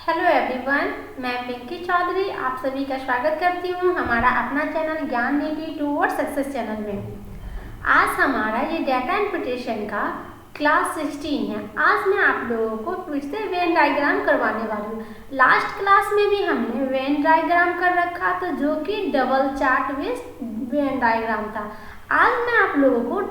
Hello everyone, मैं पिंकी चौधरी आप सभी का स्वागत करती हूँ हमारा अपना चैनल ज्ञान नीति टूवर्ड सक्सेस चैनल में। आज हमारा ये डाटा इंटरप्रिटेशन का क्लास 16 है। आज मैं आप लोगों को फिर से वेन डायग्राम करवाने वाली हूँ। लास्ट क्लास में भी हमने वेन डायग्राम कर रखा था जो कि double chart based Venn diagram था। आज मैं आप लोगों को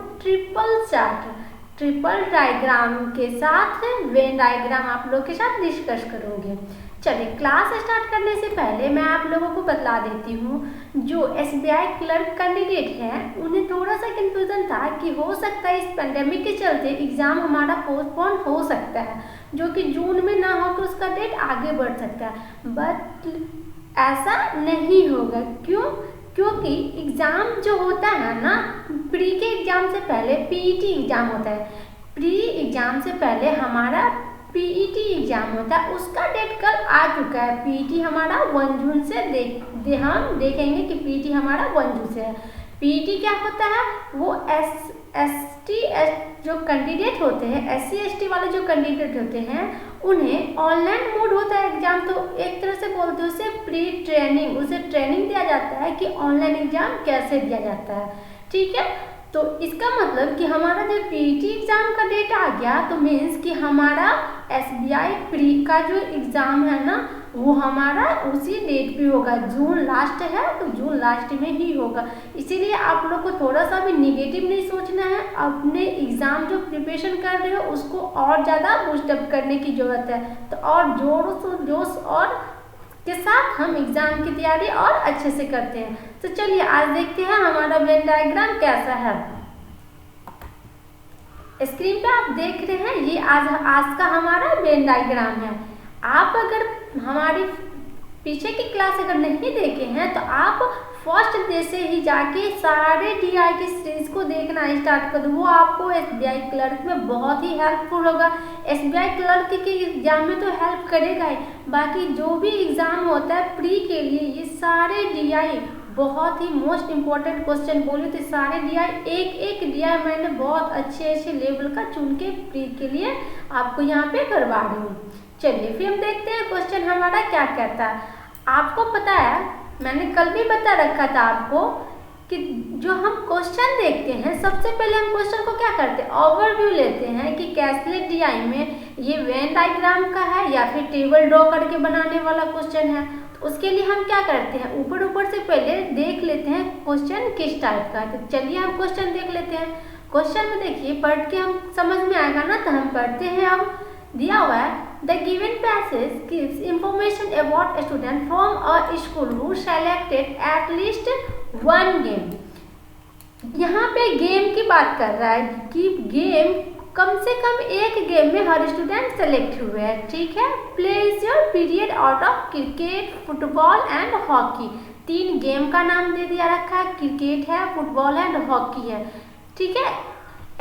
ट्रिपल डायग्राम के साथ वेन डायग्राम आप लोगों के साथ डिस्कस करूँगी। चलिए क्लास स्टार्ट करने से पहले मैं आप लोगों को बतला देती हूँ, जो एसबीआई क्लर्क कैंडिडेट हैं उन्हें थोड़ा सा कंफ्यूजन था कि हो सकता है इस पेंडेमिक के चलते एग्ज़ाम हमारा पोस्टपोन हो सकता है, जो कि जून में ना हो तो उसका डेट आगे बढ़ सकता है। बट ऐसा नहीं होगा। क्योंकि एग्ज़ाम जो होता है ना, प्री के एग्ज़ाम से पहले पीईटी एग्ज़ाम होता है। प्री एग्ज़ाम से पहले हमारा पीईटी एग्ज़ाम होता है, उसका डेट कल आ चुका है। पीईटी हमारा 1 जून से हम देखेंगे कि पीईटी हमारा 1 जून से है। पीईटी क्या होता है? वो एसटी जो कैंडिडेट होते हैं, एससी एसटी वाले जो कैंडिडेट होते हैं उन्हें ऑनलाइन मोड होता है एग्जाम, तो एक तरह से बोलते हैं उसे प्री ट्रेनिंग, उसे ट्रेनिंग दिया जाता है कि ऑनलाइन एग्जाम कैसे दिया जाता है। ठीक है, तो इसका मतलब कि हमारा जब पीईटी एग्जाम का डेट आ गया तो मीन्स कि हमारा एसबीआई प्री का जो एग्जाम है ना वो हमारा उसी डेट पे होगा। जून लास्ट है तो जून लास्ट में ही होगा। इसीलिए आप लोग को थोड़ा सा भी निगेटिव नहीं सोचना है। अपने एग्ज़ाम जो प्रिपरेशन कर रहे हो उसको और ज़्यादा बूस्टअप करने की ज़रूरत है, तो और जोश और के साथ हम एग्ज़ाम की तैयारी और अच्छे से करते हैं। तो चलिए आज देखते हैं हमारा वेन डायग्राम कैसा है। स्क्रीन पे आप देख रहे हैं ये आज का हमारा वेन डायग्राम है। आप अगर हमारी पीछे की क्लास अगर नहीं देखे हैं तो आप फर्स्ट डे से ही जाके सारे टीआई की सीरीज को देखना स्टार्ट कर दो। वो आपको एसबीआई क्लर्क में बहुत ही हेल्पफुल होगा। एसबीआई क्लर्क के एग्जाम में तो हेल्प करेगा ही, बाकी जो भी एग्जाम होता है प्री के लिए ये सारे डीआई बहुत ही मोस्ट इम्पॉर्टेंट क्वेश्चन बोले तो सारे डीआई एक डीआई मैंने बहुत अच्छे लेवल का चुन के प्री के लिए आपको यहाँ पे करवा रही हूँ। चलिए फिर हम देखते हैं क्वेश्चन हमारा क्या कहता है। आपको पता है मैंने कल भी बता रखा था आपको कि जो हम क्वेश्चन देखते हैं सबसे पहले हम क्वेश्चन को क्या करते हैं, ओवरव्यू लेते हैं कि कैसलेट डीआई में ये वेन डायग्राम का है या फिर टेबल ड्रॉ करके बनाने वाला क्वेश्चन है। तो उसके लिए हम क्या करते हैं, ऊपर से पहले देख लेते हैं क्वेश्चन किस टाइप का है। तो चलिए हम क्वेश्चन देख लेते हैं। क्वेश्चन में देखिए पढ़ के हम समझ में आएगा ना, तो हम पढ़ते हैं। अब दिया हुआ है The given passage gives information about a student from a school who selected at least one game। यहाँ पे गेम की बात कर रहा है कि गेम कम से कम एक गेम में हर स्टूडेंट सेलेक्ट हुए हैं। ठीक है, place your period out of cricket, football and hockey. 3 game का नाम दे दिया रखा है, क्रिकेट है, फुटबॉल है और हॉकी है। ठीक है,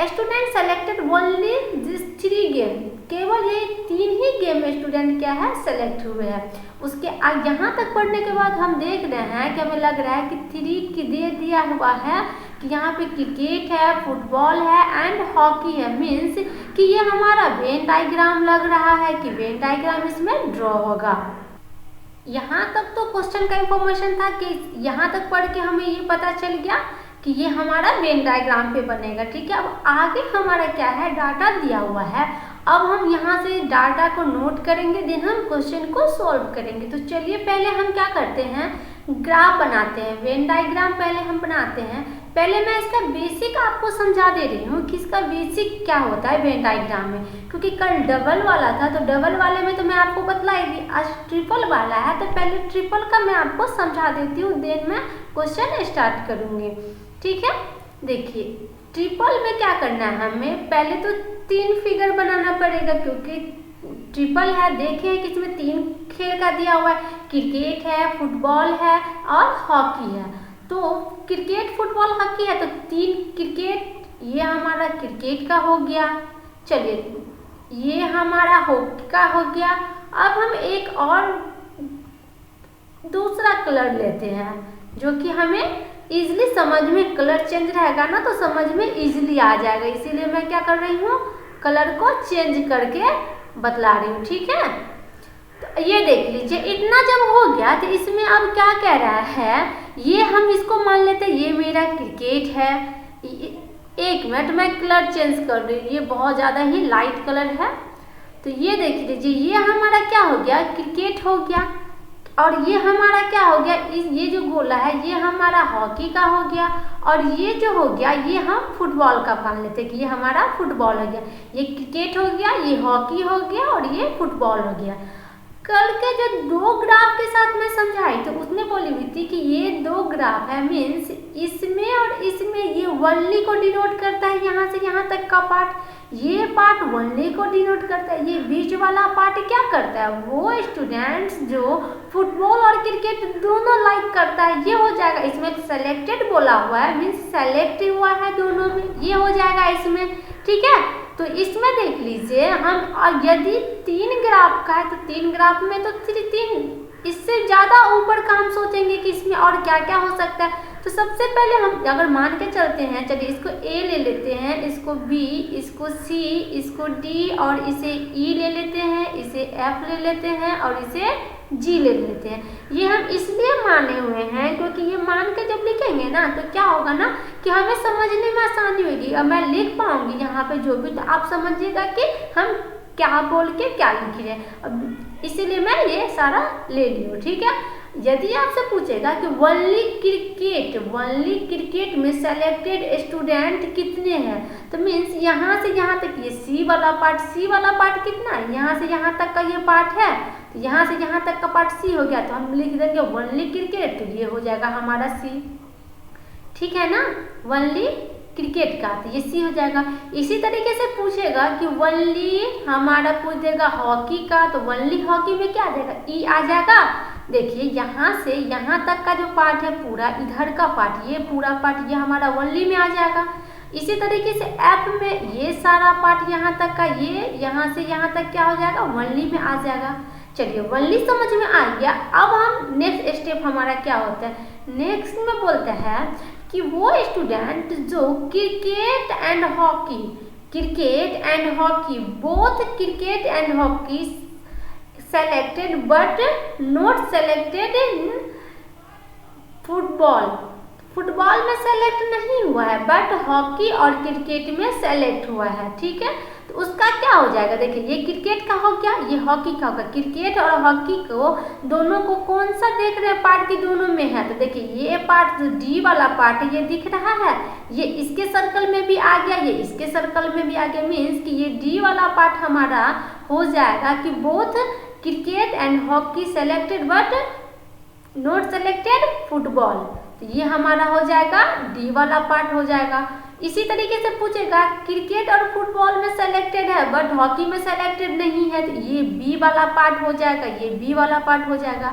student selected only this 3 game, केवल ये 3 ही गेम में स्टूडेंट क्या है सेलेक्ट हुए हैं। उसके यहाँ तक पढ़ने के बाद हम देख रहे हैं कि हमें लग रहा है कि 3 की दे दिया हुआ है कि यहाँ पे क्रिकेट है, फुटबॉल है एंड हॉकी है। मीन्स कि ये हमारा वेन डायग्राम लग रहा है कि वेन डायग्राम इसमें ड्रॉ होगा। यहाँ तक तो क्वेश्चन का इंफॉर्मेशन था कि यहाँ तक पढ़ के हमें ये पता चल गया कि ये हमारा वेन डायग्राम पे बनेगा। ठीक है, अब आगे हमारा क्या है, डाटा दिया हुआ है। अब हम यहाँ से डाटा को नोट करेंगे, देन हम क्वेश्चन को सॉल्व करेंगे। तो चलिए पहले हम क्या करते हैं, ग्राफ बनाते हैं। वेन डायग्राम पहले हम बनाते हैं। पहले मैं इसका बेसिक आपको समझा दे रही हूँ कि इसका बेसिक क्या होता है वेन डायग्राम में, क्योंकि कल डबल वाला था तो डबल वाले में तो मैं आपको बतलाएगी। आज ट्रिपल वाला है तो पहले ट्रिपल का मैं आपको समझा देती हूँ, देन मैं क्वेश्चन स्टार्ट करूँगी। ठीक है, देखिए ट्रिपल में क्या करना है, हमें पहले तो 3 फिगर बनाना पड़ेगा क्योंकि ट्रिपल है। देखिए कि इसमें 3 खेल का दिया हुआ है, क्रिकेट है, फुटबॉल है और हॉकी है। तो क्रिकेट, फुटबॉल, हॉकी है तो 3 क्रिकेट, ये हमारा क्रिकेट का हो गया। चलिए ये हमारा हॉकी का हो गया। अब हम एक और दूसरा कलर लेते हैं जो कि हमें इजीली समझ में, कलर चेंज रहेगा ना तो समझ में इजीली आ जाएगा। इसीलिए मैं क्या कर रही हूँ, कलर को चेंज करके बतला रही हूँ। ठीक है, तो ये देख लीजिए, इतना जब हो गया तो इसमें अब क्या कह रहा है, ये हम इसको मान लेते हैं ये मेरा क्रिकेट है। एक मिनट मैं कलर चेंज कर रही हूँ, ये बहुत ज़्यादा ही लाइट कलर है। तो ये देख लीजिए, ये हमारा क्या हो गया, क्रिकेट हो गया। और ये हमारा क्या हो गया, ये जो गोला है ये हमारा हॉकी का हो गया। और ये जो हो गया ये हम फुटबॉल का मान लेते हैं कि ये हमारा फुटबॉल हो गया। ये क्रिकेट हो गया, ये हॉकी हो गया और ये फुटबॉल हो गया। कल के जो दो ग्राफ के साथ मैं समझाई तो उसने बोली हुई थी कि ये दो ग्राफ है, मीन्स इसमें और इसमें ये वनली को डिनोट करता है, यहाँ से यहाँ तक का पार्ट, ये पार्ट वनली को डिनोट करता है। ये बीच वाला पार्ट क्या करता है, वो स्टूडेंट्स जो फुटबॉल और क्रिकेट दोनों लाइक करता है, ये हो जाएगा। इसमें सेलेक्टेड बोला हुआ है, मीन्स सेलेक्ट हुआ है दोनों में, ये हो जाएगा इसमें, ठीक है। तो इसमें देख लीजिए हम, यदि 3 ग्राफ का है तो 3 ग्राफ में तो 3, इससे ज़्यादा ऊपर का हम सोचेंगे कि इसमें और क्या क्या हो सकता है। तो सबसे पहले हम अगर मान के चलते हैं, चलिए इसको ए ले लेते हैं, इसको बी, इसको सी, इसको डी और इसे ई ले लेते हैं, इसे एफ ले लेते हैं और इसे जी ले लेते हैं। ये हम इसलिए माने हुए हैं क्योंकि ये मान के जब लिखेंगे ना तो क्या होगा ना कि हमें समझने में आसानी होगी। अब मैं लिख पाऊंगी यहाँ पे जो भी, तो आप समझिएगा कि हम क्या बोल के क्या लिख रहे हैं। अब इसीलिए मैं ये सारा ले ली हूँ, ठीक है। यदि आपसे पूछेगा कि वनली क्रिकेट में सेलेक्टेड स्टूडेंट कितने हैं, तो मीन्स यहाँ से यहाँ तक ये सी वाला पार्ट कितना है, यहाँ से यहाँ तक का ये पार्ट है, तो यहाँ से यहाँ तक का पार्ट सी हो गया, तो हम लिख देंगे वनली क्रिकेट, तो ये हो जाएगा हमारा सी, ठीक है ना। वनली क्रिकेट का तो ये सी हो जाएगा। इसी तरीके से पूछेगा कि वनली हमारा पूछ देगा हॉकी का, तो वनली हॉकी में क्या आ जाएगा, ई आ जाएगा। देखिए यहाँ से यहाँ तक का जो पार्ट है पूरा, इधर का पार्ट, ये पूरा पार्ट ये हमारा वनली में आ जाएगा। इसी तरीके से एफ में ये सारा पार्ट यहाँ तक का, ये यहाँ से यहाँ तक क्या हो जाएगा, वनली में आ जाएगा। चलिए वनली समझ में आ गया। अब हम नेक्स्ट स्टेप हमारा क्या होता है, नेक्स्ट में बोलते हैं कि वो स्टूडेंट जो cricket and hockey both cricket and hockey selected but not selected in football में सेलेक्ट नहीं हुआ है, बट हॉकी और क्रिकेट में सेलेक्ट हुआ है, ठीक है। तो उसका क्या हो जाएगा, देखिए ये क्रिकेट का हो गया, ये हॉकी का होगा। क्रिकेट और हॉकी को दोनों को कौन सा देख रहे हैं, पार्ट की दोनों में है, तो देखिए ये पार्ट जो डी वाला पार्ट है ये दिख रहा है, ये इसके सर्कल में भी आ गया, ये इसके सर्कल में भी आ गया, मीन्स कि ये डी वाला पार्ट हमारा हो जाएगा कि both cricket and hockey selected but not selected football, तो ये हमारा हो जाएगा डी वाला पार्ट हो जाएगा। इसी तरीके से पूछेगा क्रिकेट और फुटबॉल में सेलेक्टेड है बट हॉकी में सेलेक्टेड नहीं है, तो ये बी वाला पार्ट हो जाएगा, ये बी वाला पार्ट हो जाएगा।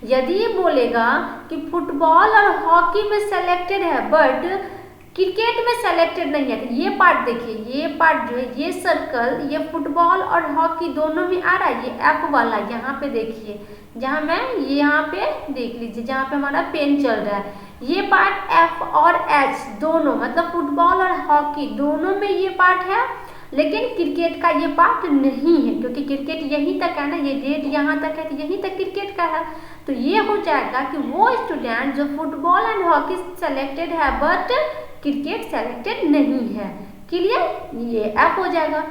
यदि बोलेगा कि फुटबॉल और हॉकी में सेलेक्टेड है बट क्रिकेट में सेलेक्टेड नहीं है, तो ये पार्ट देखिए, ये पार्ट जो है ये सर्कल, ये फुटबॉल और हॉकी दोनों में आ रहा है, ये एफ वाला यहाँ पे देखिए, जहाँ मैं यहाँ पे देख लीजिए, जहाँ पे हमारा पेन चल रहा है, ये पार्ट एफ और एच दोनों, मतलब फुटबॉल और हॉकी दोनों में ये पार्ट है, लेकिन क्रिकेट का ये पार्ट नहीं है, क्योंकि क्रिकेट यहीं तक है ना, ये रेड यहाँ तक है, तो यहीं तक क्रिकेट का है। तो ये हो जाएगा कि वो स्टूडेंट जो फुटबॉल एंड हॉकी सेलेक्टेड है बट क्रिकेट सेलेक्टेड नहीं है, क्लियर, ये एफ हो जाएगा।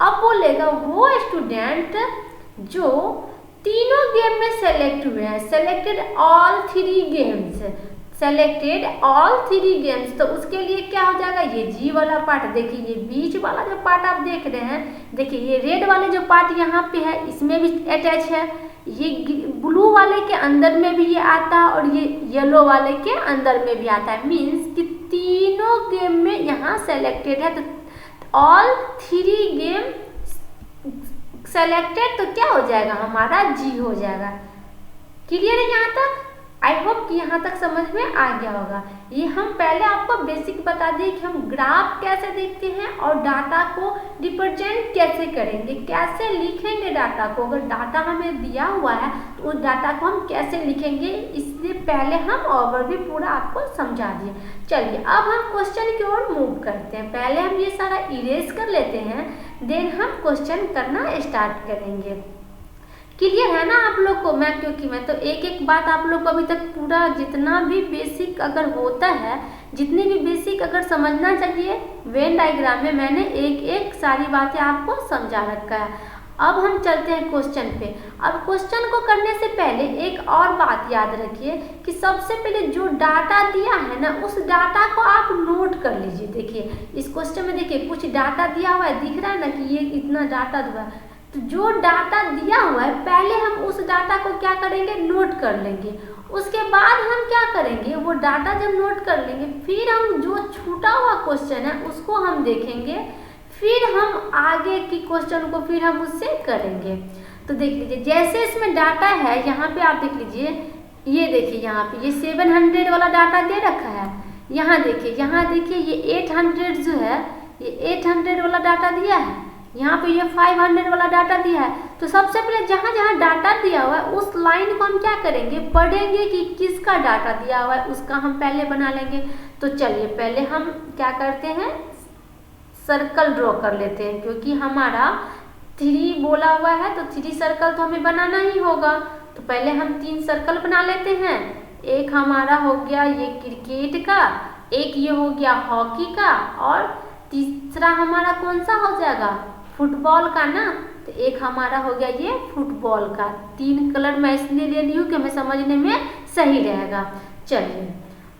अब बोलेगा वो स्टूडेंट जो तीनों गेम में सेलेक्ट हुए हैं, सेलेक्टेड ऑल 3 गेम्स, तो उसके लिए क्या हो जाएगा, ये जी वाला पार्ट, देखिए ये बीच वाला जो पार्ट आप देख रहे हैं, देखिए ये रेड वाले जो पार्ट यहाँ पे है इसमें भी अटैच है, ये ब्लू वाले के अंदर में भी ये आता है और ये येलो वाले के अंदर में भी आता है, मीन्स कि तीनों गेम में यहाँ सेलेक्टेड है, तो ऑल 3 गेम सेलेक्टेड, तो क्या हो जाएगा हमारा जी हो जाएगा। क्लियर है यहाँ तक, आई होप कि यहाँ तक समझ में आ गया होगा। ये हम पहले आपको बेसिक बता दें कि हम ग्राफ कैसे देखते हैं और डाटा को रिप्रेजेंट कैसे करेंगे, कैसे लिखेंगे डाटा को। अगर डाटा हमें दिया हुआ है तो उस डाटा को हम कैसे लिखेंगे, इसलिए पहले हम ओवरव्यू पूरा आपको समझा दिए। चलिए अब हम क्वेश्चन की ओर मूव करते हैं। पहले हम ये सारा इरेज कर लेते हैं, देन हम क्वेश्चन करना स्टार्ट करेंगे। क्लियर है ना आप लोग को? क्योंकि मैं तो एक एक बात आप लोग को अभी तक पूरा जितना भी बेसिक अगर होता है, जितनी भी बेसिक अगर समझना चाहिए वेन डायग्राम में, मैंने एक एक सारी बातें आपको समझा रखा है। अब हम चलते हैं क्वेश्चन पे। अब क्वेश्चन को करने से पहले एक और बात याद रखिए कि सबसे पहले जो डाटा दिया है ना, उस डाटा को आप नोट कर लीजिए। देखिए इस क्वेश्चन में देखिए कुछ डाटा दिया हुआ है, दिख रहा है ना कि ये इतना डाटा दिया है। तो जो डाटा दिया हुआ है पहले हम उस डाटा को क्या करेंगे, नोट कर लेंगे। उसके बाद हम क्या करेंगे, वो डाटा जब नोट कर लेंगे फिर हम जो छूटा हुआ क्वेश्चन है उसको हम देखेंगे, फिर हम आगे की क्वेश्चन को फिर हम उससे करेंगे। तो देख लीजिए जैसे इसमें डाटा है, यहाँ पे आप देख लीजिए, ये देखिए यहाँ पे ये 700 वाला डाटा दे रखा है। यहाँ देखिए ये 800 जो है, ये 800 वाला डाटा दिया है। यहाँ पे ये 500 वाला डाटा दिया है। तो सबसे पहले जहाँ जहाँ डाटा दिया हुआ है उस लाइन को हम क्या करेंगे, पढ़ेंगे कि किसका डाटा दिया हुआ है, उसका हम पहले बना लेंगे। तो चलिए पहले हम क्या करते हैं, सर्कल ड्रॉ कर लेते हैं, क्योंकि हमारा 3 बोला हुआ है तो 3 सर्कल तो हमें बनाना ही होगा। तो पहले हम 3 सर्कल बना लेते हैं। एक हमारा हो गया ये क्रिकेट का, एक ये हो गया हॉकी का, और तीसरा हमारा कौन सा हो जाएगा, फुटबॉल का ना। तो एक हमारा हो गया ये फुटबॉल का। 3 कलर मैं इसलिए ले ली हूँ कि हमें समझने में सही रहेगा। चलिए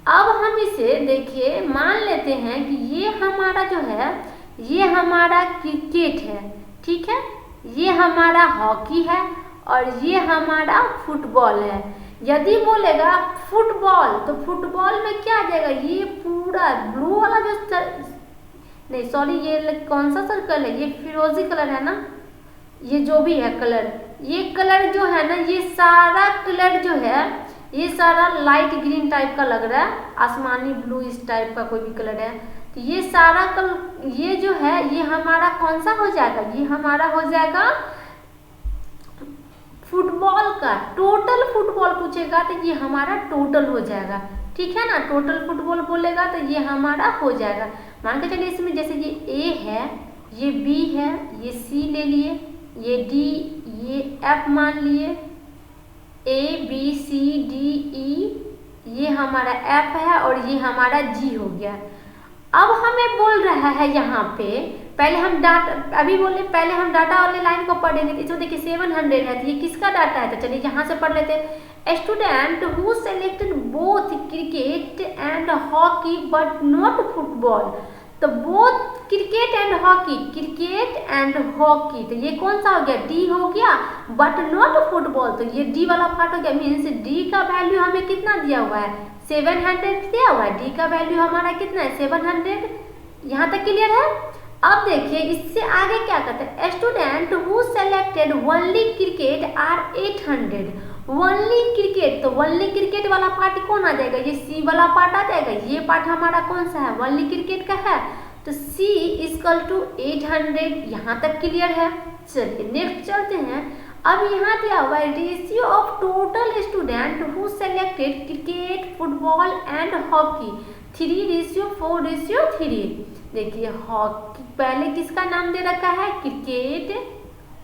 अब हम इसे देखिए मान लेते हैं कि ये हमारा जो है, ये हमारा क्रिकेट है, ठीक है, ये हमारा हॉकी है और ये हमारा फुटबॉल है। यदि बोलेगा फुटबॉल तो फुटबॉल में क्या आ जाएगा, ये पूरा ब्लू वाला जो नहीं सॉरी ये कौन सा सर्कल है, ये फिरोजी कलर है ना, ये जो भी है कलर, ये कलर जो है ना, ये सारा कलर जो है ये सारा लाइट ग्रीन टाइप का लग रहा है, आसमानी ब्लू इस टाइप का कोई भी कलर है। तो ये सारा कलर ये जो है ये हमारा कौन सा हो जाएगा, ये हमारा हो जाएगा फुटबॉल का। टोटल फुटबॉल पूछेगा तो ये हमारा टोटल हो जाएगा, ठीक है ना। टोटल फुटबॉल बोलेगा तो ये हमारा हो जाएगा। मान के चलिए इसमें जैसे ये ए है, ये बी है, ये सी ले लिए, ये डी, ये एफ मान लिए, A B C D E, ये हमारा एफ है और ये हमारा जी हो गया। अब हमें बोल रहा है यहाँ पे पहले हम डाटा, अभी बोले पहले हम डाटा वाले लाइन को पढ़ेंगे। इसमें देखिए 700 है, तो ये किसका डाटा है, तो चलिए यहाँ से पढ़ लेते हैं। Student who selected both cricket and hockey but not football. तो both cricket and hockey, cricket and hockey, तो ये कौन सा हो गया, डी हो गया, बट नॉट फुटबॉल, तो ये डी वाला पार्ट हो गया। मीन्स डी का वैल्यू हमें कितना दिया हुआ है, 700 दिया हुआ है। डी का वैल्यू हमारा कितना है, 700। यहाँ तक क्लियर है। अब देखिए इससे आगे क्या कहते हैं, student who selected only cricket are 800। Only cricket, तो ओनली क्रिकेट वाला पार्ट कौन आ जाएगा, ये सी वाला पार्ट आ जाएगा। ये पार्ट हमारा कौन सा है, ओनली क्रिकेट का है, तो सी इक्वल टू 800। यहाँ तक क्लियर है। चलिए नेक्स्ट चलते हैं। अब यहाँ दिया हुआ है ratio of total student who selected cricket football and hockey 3:4:3। देखिए हॉकी पहले किसका नाम दे रखा है, क्रिकेट,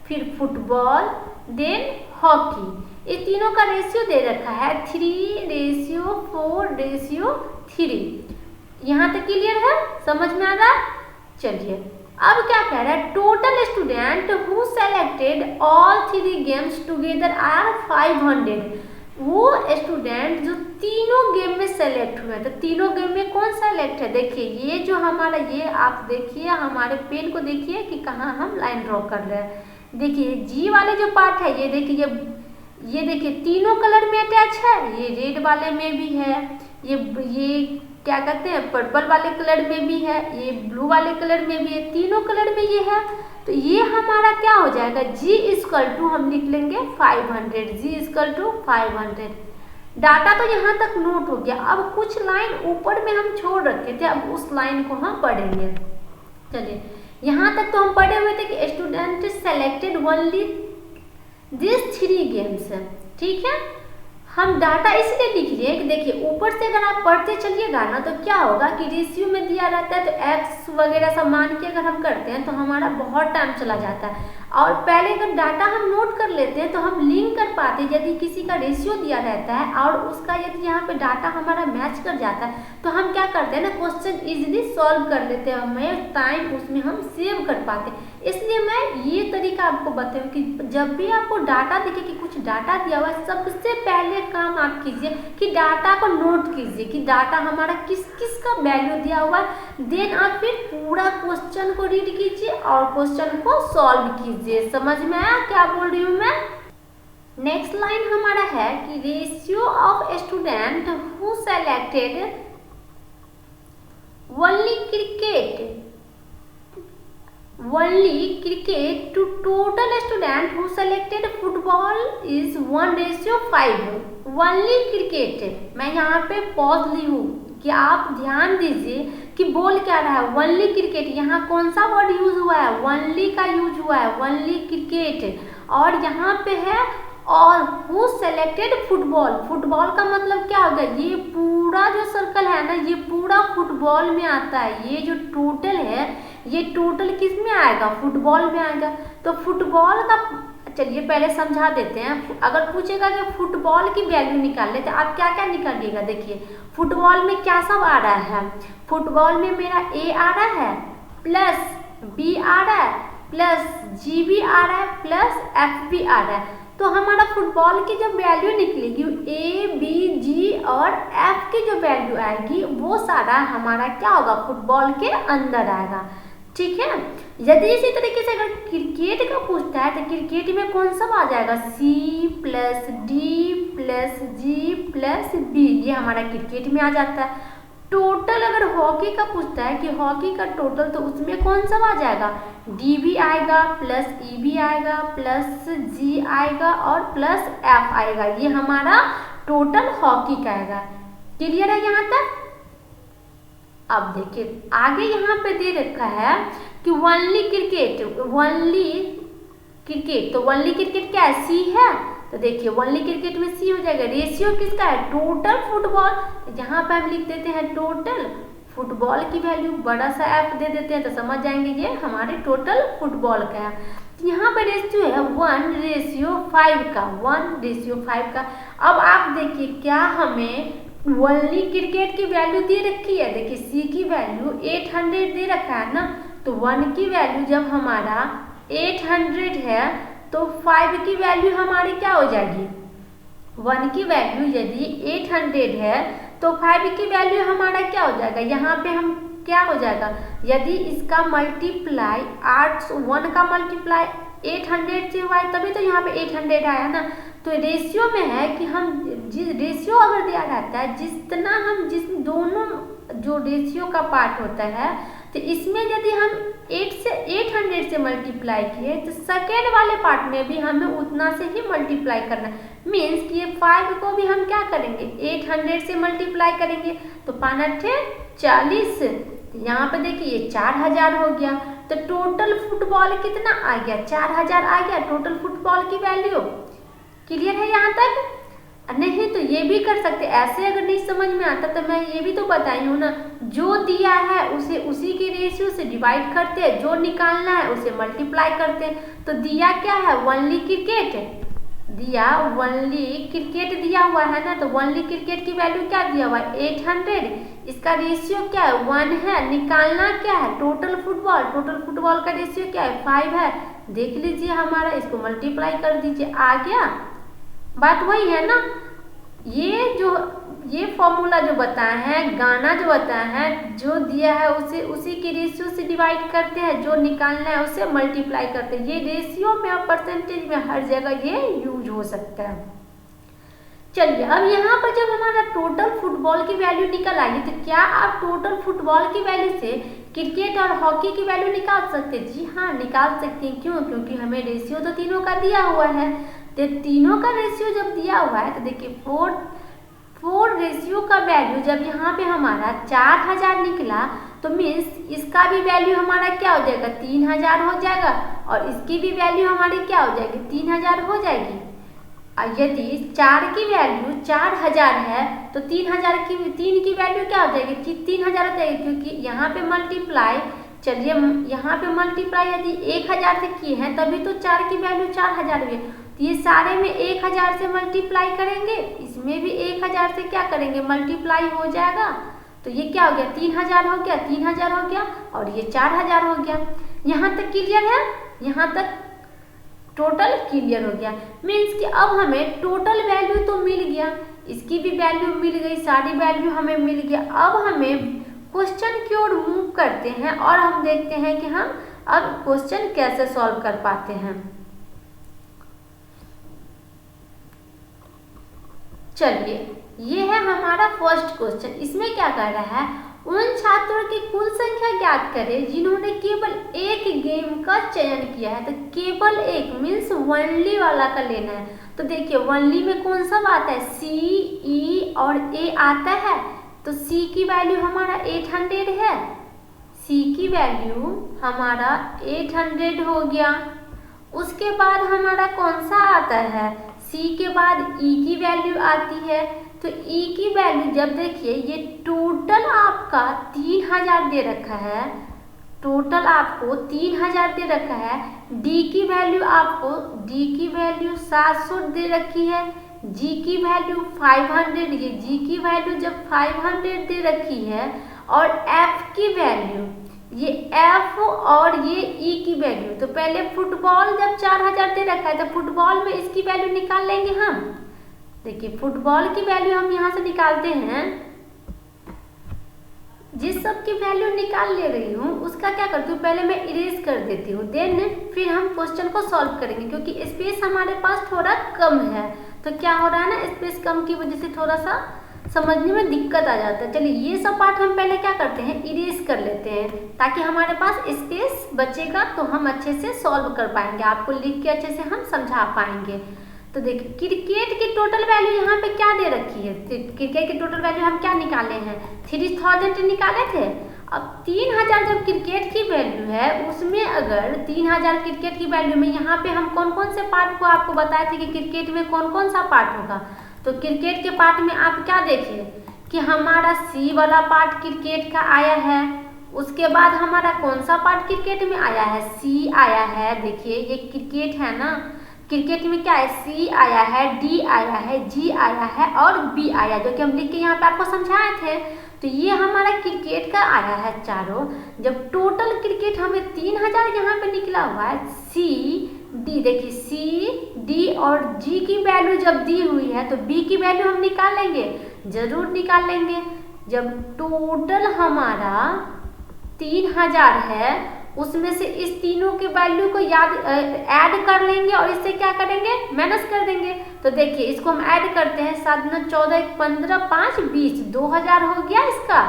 फिर फुटबॉल, देन हॉकी, ये तीनों का रेशियो दे रखा है 3:4:3। यहाँ तक क्लियर है, समझ में आ रहा है। चलिए अब क्या कह रहा है, total student who selected all 3 games together are 500। वो स्टूडेंट जो तीनों गेम में सेलेक्ट हुए हैं, तो तीनों गेम में कौन सेलेक्ट है, देखिए ये जो हमारा, ये आप देखिए हमारे पेन को देखिए कि कहाँ हम लाइन ड्रॉ कर रहे हैं। देखिए जी वाले जो पार्ट है, ये देखिए ये देखिए तीनों कलर में अटैच है, ये रेड वाले में भी है, ये क्या कहते हैं पर्पल वाले कलर में भी है, ये ब्लू वाले कलर में भी है, तीनों कलर में ये है। तो ये हमारा क्या हो जाएगा, जी इक्वल टू हम लिख लेंगे 500, जी इक्वल टू 500। डाटा तो यहाँ तक नोट हो गया। अब कुछ लाइन ऊपर में हम छोड़ रखे थे, अब उस लाइन को हम पढ़ेंगे। चलिए यहाँ तक तो हम पढ़े हुए थे कि student selected only this 3 games, ठीक है। हम डाटा इसलिए लिख लिए कि देखिए ऊपर से अगर आप पढ़ते चलिएगा ना तो क्या होगा कि रेशियो में दिया रहता है तो एक्स वगैरह सब मान के अगर हम करते हैं तो हमारा बहुत टाइम चला जाता है। और पहले अगर डाटा हम नोट कर लेते हैं तो हम लिंक कर पाते हैं। यदि किसी का रेशियो दिया रहता है और उसका यदि यहाँ पे डाटा हमारा मैच कर जाता है तो हम क्या करते हैं ना, क्वेश्चन इजीली सॉल्व कर लेते हैं, हमें टाइम उसमें हम सेव कर पाते हैं। इसलिए मैं ये तरीका आपको बताऊँ कि जब भी आपको डाटा दिखे कि कुछ डाटा दिया हुआ है, सबसे पहले काम आप कीजिए कि डाटा को नोट कीजिए कि डाटा हमारा किस किस का वैल्यू दिया हुआ है। देन आप फिर पूरा क्वेश्चन को रीड कीजिए और क्वेश्चन को सॉल्व कीजिए। समझ में आया क्या बोल रही हूँ मैं? नेक्स्ट लाइन हमारा है कि ratio of student who selected only cricket to total student who selected football is 1:5। Only cricket, मैं यहाँ पे पॉज ली हूँ कि आप ध्यान दीजिए कि बोल क्या रहा है, ओनली क्रिकेट। यहाँ कौन सा वर्ड यूज हुआ है, ओनली का यूज हुआ है, ओनली क्रिकेट। और यहाँ पे है और हु सेलेक्टेड फुटबॉल। फुटबॉल का मतलब क्या होगा, ये पूरा जो सर्कल है ना ये पूरा फुटबॉल में आता है। ये जो टोटल है ये टोटल किस में आएगा, फुटबॉल में आएगा। तो फुटबॉल का चलिए पहले समझा देते हैं। अगर पूछेगा कि फुटबॉल की वैल्यू निकाल ले तो आप क्या क्या निकालिएगा। देखिए फुटबॉल में क्या सब आ रहा है, फुटबॉल में मेरा ए आ रहा है प्लस बी आ रहा है प्लस जी भी आ रहा है प्लस एफ भी आ रहा है। तो हमारा फुटबॉल की जब वैल्यू निकलेगी ए बी जी और एफ की जो वैल्यू आएगी वो सारा हमारा क्या होगा, फुटबॉल के अंदर आएगा। ठीक है। यदि इसी तरीके से अगर क्रिकेट का पूछता है तो क्रिकेट में कौन सा आ जाएगा, सी प्लस डी प्लस जी प्लस बी, ये हमारा क्रिकेट में आ जाता है। टोटल अगर हॉकी का पूछता है कि हॉकी का टोटल तो उसमें कौन सा आ जाएगा, डी भी आएगा प्लस ई भी आएगा प्लस जी आएगा और प्लस एफ आएगा, ये हमारा टोटल हॉकी का आएगा। क्लियर है यहाँ तक? अब देखिए आगे यहाँ पे दे रखा है कि ओनली क्रिकेट, ओनली क्रिकेट, तो ओनली क्रिकेट क्या है, सी है। तो देखिए ओनली क्रिकेट में सी हो जाएगा। रेशियो किसका है, टोटल फुटबॉल। तो यहाँ पे हम लिख देते हैं टोटल फुटबॉल की वैल्यू, बड़ा सा एफ दे देते हैं तो समझ जाएंगे ये हमारे टोटल फुटबॉल का है। तो यहाँ पे रेशियो है 1:5 का, 1:5 का। अब आप देखिए क्या हमें ओनली क्रिकेट की वैल्यू दे रखी है, देखिए सी की वैल्यू 800 दे रखा है ना, तो 1 की वैल्यू जब हमारा 800 है तो 5 की वैल्यू हमारी क्या हो जाएगी, 1 की वैल्यू यदि 800 है तो 5 की वैल्यू हमारा क्या हो जाएगा, यहाँ पे हम क्या हो जाएगा, यदि इसका मल्टीप्लाई 1 का मल्टीप्लाई 800 से हुआ है तभी तो यहाँ पे 800 आया ना। तो रेशियो में है कि हम जिस रेशियो अगर दिया रहता है जितना हम जिस दोनों जो रेशियो का पार्ट होता है तो इसमें यदि हम 800 से मल्टीप्लाई किए तो सेकेंड वाले पार्ट में भी हमें उतना से ही मल्टीप्लाई करना है। मीन्स कि ये 5 को भी हम क्या करेंगे 800 से मल्टीप्लाई करेंगे तो 5 40, यहाँ पे देखिए ये 4000 हो गया। तो टोटल फुटबॉल कितना आ गया, 4000 आ गया टोटल फुटबॉल की वैल्यू। क्लियर है यहाँ तक? नहीं तो ये भी कर सकते, ऐसे अगर नहीं समझ में आता तो मैं ये भी तो बताई हूँ ना, जो दिया है उसे उसी के रेशियो से डिवाइड करते हैं, जो निकालना है उसे मल्टीप्लाई करते हैं। तो दिया क्या है, ओनली क्रिकेट दिया, ओनली क्रिकेट दिया हुआ है ना, तो ओनली क्रिकेट की वैल्यू क्या दिया हुआ है 800, इसका रेशियो क्या है 1 है, निकालना क्या है टोटल फुटबॉल, टोटल फुटबॉल का रेशियो क्या है 5 है। देख लीजिए हमारा, इसको मल्टीप्लाई कर दीजिए, आ गया। बात वही है ना, ये फॉर्मूला जो बताए हैं, गाना जो बताया है, जो दिया है उसे उसी के रेशियो से डिवाइड करते हैं, जो निकालना है उसे मल्टीप्लाई करते हैं। ये रेशियो में और परसेंटेज में हर जगह ये यूज हो सकता है। चलिए अब यहाँ पर जब हमारा टोटल फुटबॉल की वैल्यू निकल आएगी तो क्या आप टोटल फुटबॉल की वैल्यू से क्रिकेट और हॉकी की वैल्यू निकाल सकते हैं? जी हाँ, निकाल सकते हैं। क्यों? क्योंकि हमें रेशियो तो तीनों का दिया हुआ है। तो तीनों का रेशियो जब दिया हुआ है तो देखिए 4 रेशियो का वैल्यू जब यहाँ पे हमारा 4000 निकला तो मीन्स इसका भी वैल्यू हमारा क्या हो जाएगा 3000 हो जाएगा और इसकी भी वैल्यू हमारी क्या हो जाएगी 3000 हो जाएगी। यदि 4 की वैल्यू 4000 है तो 3 की वैल्यू क्या हो जाएगी, 3000 हो जाएगी, क्योंकि यहाँ पे मल्टीप्लाई, चलिए यहाँ पे मल्टीप्लाई यदि 1000 से की है तभी तो 4 की वैल्यू 4000 हुई है। तो ये सारे में 1000 से मल्टीप्लाई करेंगे, इसमें भी 1000 से क्या करेंगे, मल्टीप्लाई हो जाएगा। तो ये क्या हो गया, 3000 हो गया, 3000 हो गया और ये 4000 हो गया। यहाँ तक क्लियर है, यहाँ तक टोटल क्लियर हो गया। मीन्स कि अब हमें टोटल वैल्यू तो मिल गया, इसकी भी वैल्यू मिल गई, सारी वैल्यू हमें मिल गया। अब हमें क्वेश्चन की ओर मूव करते हैं और हम देखते हैं कि हम अब क्वेश्चन कैसे सॉल्व कर पाते हैं। चलिए, ये है हमारा फर्स्ट क्वेश्चन। इसमें क्या कह रहा है, उन छात्रों की कुल संख्या ज्ञात करें जिन्होंने केवल एक गेम का चयन किया है। तो केवल एक मीन्स वनली वाला का लेना है। तो देखिए वनली में कौन सा आता है, सी, ई और ए आता है। तो सी की वैल्यू हमारा 800 है, सी की वैल्यू हमारा 800 हो गया। उसके बाद हमारा कौन सा आता है, सी के बाद ई की वैल्यू आती है। तो ई की वैल्यू जब देखिए ये टोटल आपका 3000 दे रखा है, टोटल आपको 3000 दे रखा है। डी की वैल्यू आपको, डी की वैल्यू 700 दे रखी है, जी की वैल्यू 500, ये जी की वैल्यू जब 500 दे रखी है और एफ की वैल्यू, ये एफ और ये ई की वैल्यू। तो पहले फुटबॉल जब 4000 दे रखा है तो फुटबॉल में इसकी वैल्यू निकाल लेंगे हम। देखिए फुटबॉल की वैल्यू हम यहाँ से निकालते हैं, जिस सब की वैल्यू निकाल ले रही हूँ उसका क्या करती हूँ, पहले मैं इरेज कर देती हूँ, देन फिर हम क्वेश्चन को सॉल्व करेंगे। क्योंकि स्पेस हमारे पास थोड़ा कम है, तो क्या हो रहा है ना, स्पेस कम की वजह से थोड़ा सा समझने में दिक्कत आ जाता है। चलिए ये सब पार्ट हम पहले क्या करते हैं, इरेज कर लेते हैं, ताकि हमारे पास स्पेस बचेगा तो हम अच्छे से सॉल्व कर पाएंगे, आपको लिख के अच्छे से हम समझा पाएंगे। तो देखिए क्रिकेट की टोटल वैल्यू यहाँ पे क्या दे रखी है, क्रिकेट की टोटल वैल्यू हम क्या निकाले हैं, 3000 निकाले थे। अब 3000 जब क्रिकेट की वैल्यू है, उसमें अगर 3000 क्रिकेट की वैल्यू में यहाँ पे हम कौन कौन से पार्ट को आपको बताए थे कि क्रिकेट में कौन कौन सा पार्ट होगा। तो क्रिकेट के पार्ट में आप क्या देखिए कि हमारा सी वाला पार्ट क्रिकेट का आया है। उसके बाद हमारा कौन सा पार्ट क्रिकेट में आया है, सी आया है। देखिए ये क्रिकेट है ना, क्रिकेट में क्या है, सी आया है, डी आया है, जी आया है और बी आया, जो कि हम लिख के यहाँ पे आपको समझाए थे। तो ये हमारा क्रिकेट का आया है चारों। जब टोटल क्रिकेट हमें 3000 यहाँ पे निकला हुआ है, सी डी, देखिए सी डी और जी की वैल्यू जब दी हुई है तो बी की वैल्यू हम निकाल लेंगे, जरूर निकाल लेंगे। जब टोटल हमारा 3000 है, उसमें से इस तीनों के वैल्यू को ऐड कर लेंगे और इससे क्या करेंगे, माइनस कर देंगे। तो देखिए इसको हम ऐड करते हैं, 7 9 14 15 5 20, 2000 हो गया इसका।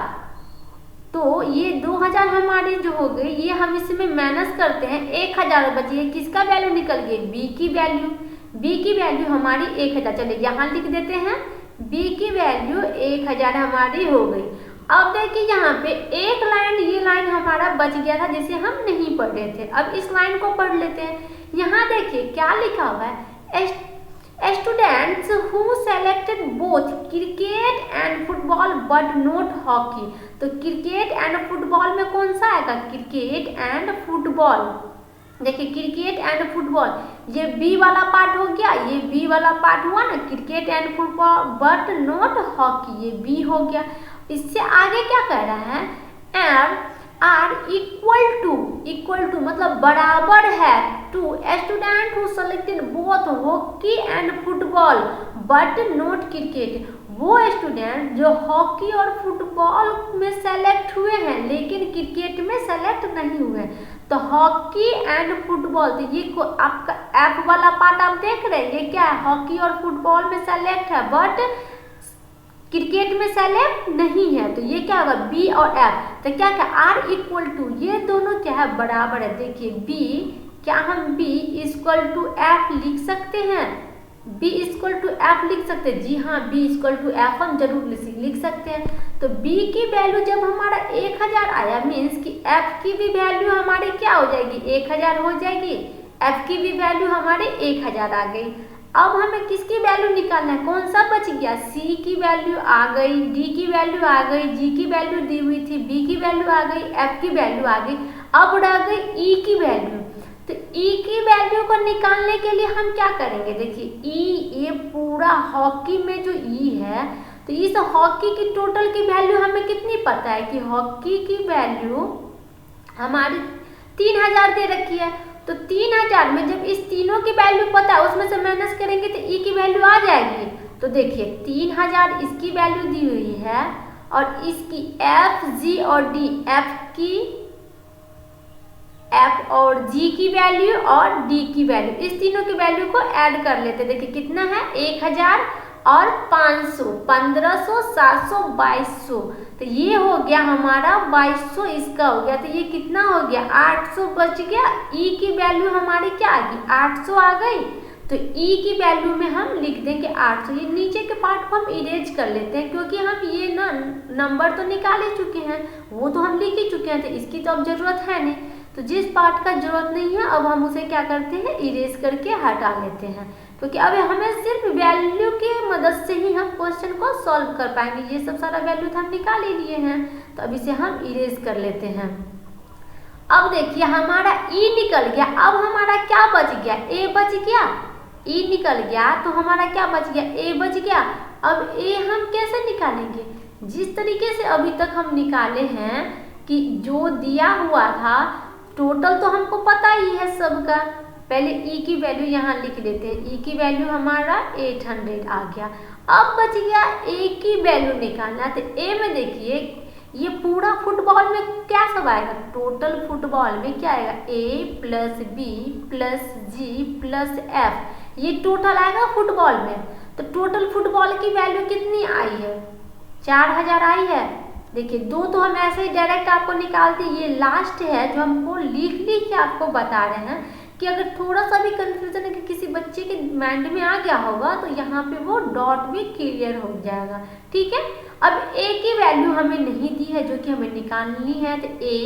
तो ये 2000 हमारी जो हो गई, ये हम इसमें माइनस करते हैं, 1000 बची, किसका वैल्यू निकल गई, बी की वैल्यू। बी की वैल्यू हमारी 1000, चलिए यहाँ लिख देते हैं, बी की वैल्यू 1000 हमारी हो गई। अब देखिए यहाँ पे एक लाइन, ये लाइन हमारा बच गया था जिसे हम नहीं पढ़ रहे थे। अब इस लाइन को पढ़ लेते हैं। यहाँ देखिए क्या लिखा हुआ है, students who selected both cricket and football but not hockey. तो क्रिकेट एंड फुटबॉल में कौन सा आएगा, क्रिकेट एंड फुटबॉल। देखिए क्रिकेट एंड फुटबॉल, ये बी वाला पार्ट हो गया, ये बी वाला पार्ट हुआ ना, cricket and football but not hockey, ये बी हो गया। इससे आगे क्या कह रहा है, एम आर इक्वल टू मतलब बराबर है to student who selected both hockey and football but not cricket. वो स्टूडेंट जो हॉकी और फुटबॉल में सेलेक्ट हुए हैं लेकिन क्रिकेट में सेलेक्ट नहीं हुए। तो हॉकी एंड फुटबॉल, तो ये को आपका एफ वाला पार्ट आप देख रहे हैं, ये क्या है, हॉकी और फुटबॉल में सेलेक्ट है बट क्रिकेट में सेलेक्ट नहीं है। तो ये क्या होगा, बी और एफ। तो क्या क्या, आर इक्वल टू, ये दोनों क्या है, बराबर है। देखिए बी, क्या हम बी इक्वल टू एफ लिख सकते हैं, बी इक्वल टू एफ लिख सकते हैं, जी हाँ, बी इक्वल टू एफ हम जरूर लिख सकते हैं। तो बी की वैल्यू जब हमारा 1000 आया, मीन्स कि एफ की भी वैल्यू हमारी क्या हो जाएगी, 1000 हो जाएगी। एफ की भी वैल्यू हमारे 1000 आ गई। अब हमें किसकी वैल्यू निकालना है, कौन सा बच गया, सी की वैल्यू आ गई, डी की वैल्यू आ गई, जी की वैल्यू दी हुई थी, बी की वैल्यू आ गई, एफ की वैल्यू आ गई, अब रह गई ई की वैल्यू। तो ई की वैल्यू को निकालने के लिए हम क्या करेंगे, देखिए ई, ये पूरा हॉकी में जो ई है, तो इस हॉकी की टोटल की वैल्यू हमें कितनी पता है कि हॉकी की वैल्यू हमारी 3000 दे रखी है। तो 3000 में जब इस तीनों की वैल्यू पता है उसमें से माइनस करेंगे तो ई की वैल्यू आ जाएगी। तो देखिए 3000 इसकी वैल्यू दी हुई है और इसकी एफ, जी और डी, एफ और जी की वैल्यू और डी की वैल्यू, इस तीनों की वैल्यू को ऐड कर लेते। देखिए कितना है, 1000 और 500, 1500, 700, 2200। तो ये हो गया हमारा 2200, इसका हो गया। तो ये कितना हो गया, 800 बच गया। ई की वैल्यू हमारी क्या आ गई, 800 आ गई। तो ई की वैल्यू में हम लिख देंगे 800। ये नीचे के पार्ट को हम इरेज कर लेते हैं क्योंकि हम ये ना नंबर तो निकाल ही चुके हैं, वो तो हम लिख ही चुके हैं, तो इसकी तो अब जरूरत है नहीं। तो जिस पार्ट का जरूरत नहीं है अब हम उसे क्या करते हैं, इरेज करके हटा लेते हैं, क्योंकि अब हमें सिर्फ वैल्यू की मदद से ही हम क्वेश्चन को सॉल्व कर पाएंगे। ये सब सारा वैल्यू तो हम निकाल ही लिए हैं, तो अब इसे हम इरेज कर लेते हैं। अब देखिए हमारा ई निकल गया, अब हमारा क्या बच गया, ए बच गया। ई निकल गया तो हमारा क्या बच गया, ए बच गया। अब ए हम कैसे निकालेंगे, जिस तरीके से अभी तक हम निकाले हैं कि जो दिया हुआ था टोटल तो हमको पता ही है सबका। पहले ई की वैल्यू यहाँ लिख लेते हैं, ई की वैल्यू हमारा 800 आ गया। अब बच गया ए की वैल्यू निकालना। तो ए में देखिए ये पूरा फुटबॉल में क्या सब आएगा, टोटल फुटबॉल में क्या आएगा, ए प्लस बी प्लस जी प्लस एफ, ये टोटल आएगा फुटबॉल में। तो टोटल फुटबॉल की वैल्यू कितनी आई है, 4000 आई है। देखिए दो तो हम ऐसे ही डायरेक्ट आपको निकाल दी, ये लास्ट है जो हमको लिख के आपको बता रहे हैं कि अगर थोड़ा सा भी कंफ्यूजन है कि किसी बच्चे के माइंड में आ गया होगा तो यहाँ पे वो डॉट भी क्लियर हो जाएगा। ठीक है, अब ए की वैल्यू हमें नहीं दी है जो कि हमें निकालनी है। तो ए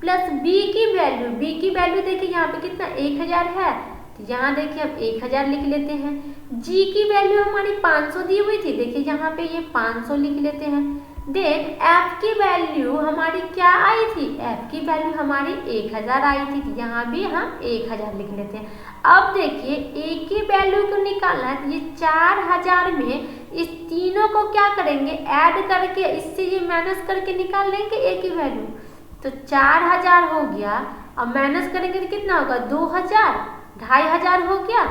प्लस बी की वैल्यू, बी की वैल्यू देखिए यहाँ पे कितना 1000 है, तो यहाँ देखिए हम 1000 लिख लेते हैं। जी की वैल्यू हमारी 500 दी हुई थी, देखिए यहाँ पे ये 500 लिख लेते हैं। देन एफ की वैल्यू हमारी क्या आई थी, एफ की वैल्यू हमारी 1000 आई थी, तो यहाँ भी हम 1000 लिख लेते हैं। अब देखिए ए की वैल्यू को निकालना है, तो ये 4000 में इस तीनों को क्या करेंगे, ऐड करके इससे ये माइनस करके निकाल लेंगे ए की वैल्यू। तो 4000 हो गया, अब माइनस करेंगे तो कितना होगा, 2000, 2500 हो गया।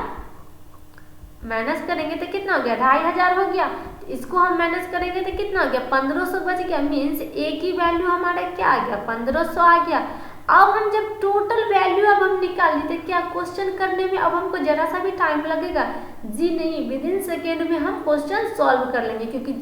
माइनस करेंगे तो कितना हो गया, 2500 हो गया। इसको हम माइनस करेंगे तो कितना हो गया, 1500 बच गया। मीन्स ए की वैल्यू हमारा क्या आ गया, 1500 आ गया। अब हम जब टोटल वैल्यू अब हम निकाल लेते, क्या क्वेश्चन करने में अब हमको जरा सा भी टाइम लगेगा, जी नहीं, विद इन सेकेंड में हम क्वेश्चन सॉल्व कर लेंगे, क्योंकि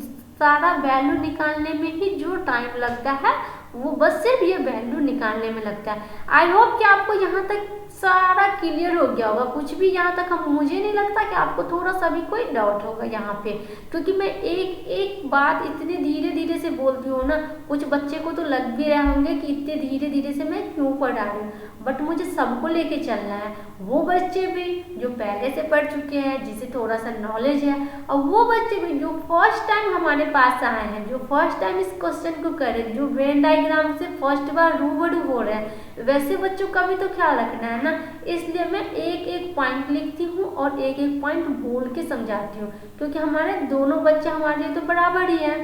सारा वैल्यू निकालने में ही जो टाइम लगता है वो बस सिर्फ ये वैल्यू निकालने में लगता है। आई होप कि आपको यहाँ तक सारा क्लियर हो गया होगा, कुछ भी यहाँ तक हम, मुझे नहीं लगता कि आपको थोड़ा सा भी कोई डाउट होगा यहाँ पे, क्योंकि मैं एक एक बात इतने धीरे धीरे से बोलती हूँ ना, कुछ बच्चे को तो लग भी रहे होंगे कि इतने धीरे धीरे से मैं क्यों पढ़ा रही हूँ, बट मुझे सबको लेके चलना है। वो बच्चे भी जो पहले से पढ़ चुके हैं, जिसे थोड़ा सा नॉलेज है, और वो बच्चे भी जो फर्स्ट टाइम हमारे पास आए हैं, जो फर्स्ट टाइम इस क्वेश्चन को कर रहे हैं, जो वेन डायग्राम से फर्स्ट बार रूबरू हो रहे हैं, वैसे बच्चों का भी तो ख्याल रखना है ना। इसलिए मैं एक एक पॉइंट लिखती हूँ और एक एक पॉइंट बोल के समझाती हूँ, क्योंकि हमारे दोनों बच्चे हमारे लिए तो बराबर ही हैं।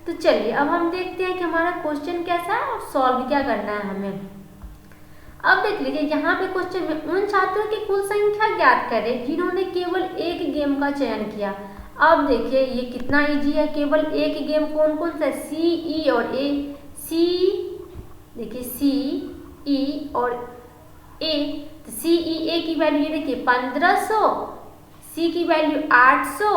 तो चलिए अब हम देखते हैं कि हमारा क्वेश्चन कैसा है और सॉल्व क्या करना है हमें। अब देख लीजिए यहाँ पे क्वेश्चन में उन छात्रों की कुल संख्या ज्ञात करें जिन्होंने केवल एक गेम का चयन किया। अब देखिए ये कितना इजी है, केवल एक गेम कौन कौन सा है, सी, ई और ए। सी, देखिए सी, ई और ए। तो सी, ई, ए की वैल्यू ये देखिए 1500, सी की वैल्यू 800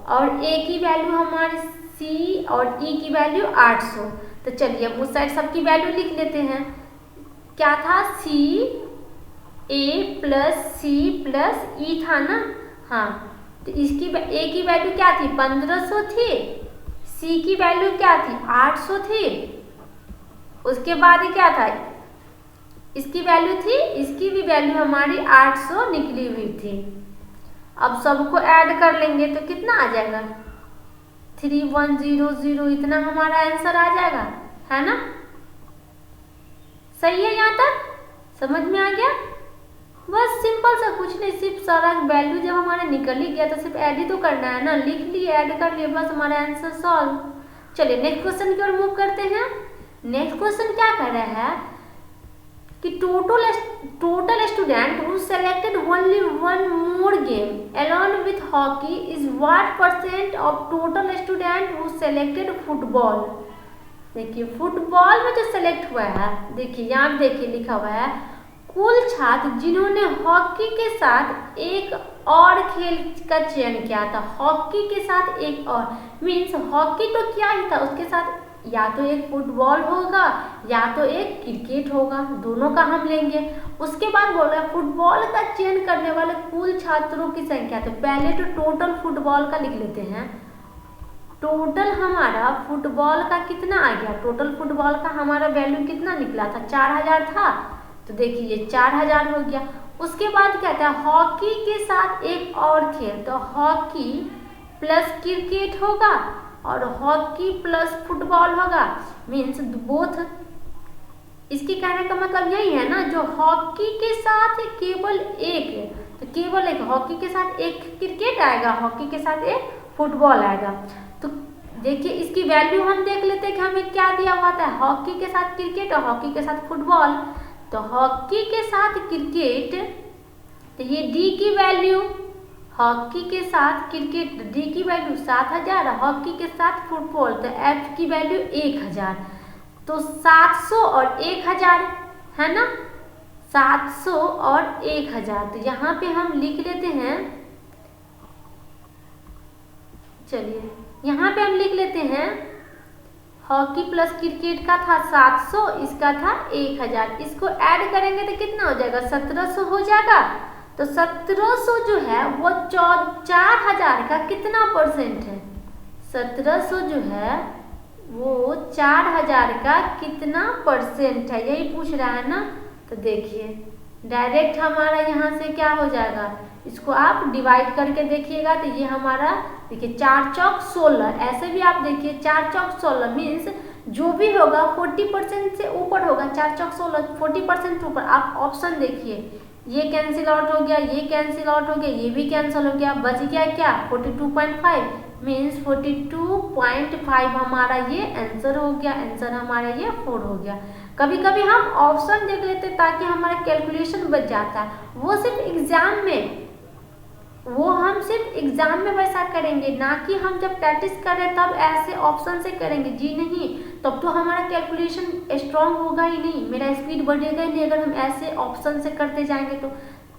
और ए की वैल्यू हमारी सी और ई की वैल्यू 800। तो चलिए अब उस साइड सबकी वैल्यू लिख लेते हैं। क्या था, सी, ए प्लस सी प्लस ई था ना, हाँ। तो इसकी ए की वैल्यू क्या थी, 1500 थी, सी की वैल्यू क्या थी, 800 थी, उसके बाद ही क्या था, इसकी वैल्यू थी, इसकी भी वैल्यू हमारी 800 निकली हुई थी। अब सबको ऐड कर लेंगे तो कितना आ जाएगा 3100, इतना हमारा आंसर आ जाएगा, है ना। सही है, यहाँ तक समझ में आ गया। बस सिंपल सा कुछ नहीं, सिर्फ सारा वैल्यू जब हमारा निकल ही गया तो सिर्फ ऐड ही तो करना है ना, लिख लिए ऐड कर लिए, बस हमारा आंसर सॉल्व। चलिए नेक्स्ट क्वेश्चन की ओर मूव करते हैं। नेक्स्ट क्वेश्चन क्या कह रहा है कि total student who selected only one more game along with hockey is what % of total student who selected football. देखिए फुटबॉल में जो सेलेक्ट हुआ है, देखिए यहाँ देखिए लिखा हुआ है कुल छात्र जिन्होंने हॉकी के साथ एक और खेल का चयन किया था। हॉकी के साथ एक और मीन्स हॉकी तो क्या ही था, उसके साथ या तो एक फुटबॉल होगा या तो एक क्रिकेट होगा, दोनों का हम लेंगे। उसके बाद बोल रहा है फुटबॉल का चयन करने वाले कुल छात्रों की संख्या। तो पहले तो टोटल फुटबॉल का लिख लेते हैं। टोटल हमारा फुटबॉल का कितना आ गया, टोटल फुटबॉल का हमारा वैल्यू कितना निकला था 4000 था, तो देखिए ये 4000 हो गया। उसके बाद क्या था हॉकी के साथ एक और खेल, तो हॉकी प्लस क्रिकेट होगा और हॉकी प्लस फुटबॉल होगा, मीन्स बोथ। इसकी कहने का मतलब यही है ना, जो हॉकी के साथ केवल एक, तो केवल एक हॉकी के साथ एक क्रिकेट आएगा, हॉकी के साथ एक फुटबॉल आएगा। तो देखिए इसकी वैल्यू हम देख लेते हैं कि हमें क्या दिया हुआ था, हॉकी के साथ क्रिकेट और हॉकी के साथ फुटबॉल। तो हॉकी के साथ क्रिकेट, तो ये डी की वैल्यू, हॉकी के साथ क्रिकेट डी की वैल्यू 7000, हॉकी के साथ फुटबॉल तो एफ की वैल्यू 1000। तो 700 और 1000 है ना, 700 और 1000। तो यहाँ पे हम लिख लेते हैं, चलिए यहाँ पे हम लिख लेते हैं हॉकी प्लस क्रिकेट का था 700, इसका था 1000। इसको ऐड करेंगे तो कितना हो जाएगा 1700 हो जाएगा। तो 1700 जो है वो 4000 का कितना परसेंट है, 1700 जो है वो 4000 का कितना परसेंट है, यही पूछ रहा है ना। तो देखिए डायरेक्ट हमारा यहाँ से क्या हो जाएगा, इसको आप डिवाइड करके देखिएगा तो ये हमारा देखिए 4 चौक 16, ऐसे भी आप देखिए 4 चौक 16 मीन्स जो भी होगा 40% से ऊपर होगा, 4 चौक 16 40% ऊपर। आप ऑप्शन देखिए, ये कैंसिल आउट हो गया, ये कैंसिल आउट हो गया, ये भी कैंसिल हो गया, बच गया क्या 42.5 मीन्स 42.5 हमारा ये आंसर हो गया, आंसर हमारा ये 4 हो गया। कभी कभी हम ऑप्शन देख लेते हैं ताकि हमारा कैलकुलेशन बच जाता है, वो सिर्फ एग्जाम में, वो हम सिर्फ एग्जाम में वैसा करेंगे, ना कि हम जब प्रैक्टिस करें तब ऐसे ऑप्शन से करेंगे, जी नहीं, तब तो हमारा कैलकुलेशन स्ट्रांग होगा ही नहीं, मेरा स्पीड बढ़ेगा ही नहीं अगर हम ऐसे ऑप्शन से करते जाएंगे।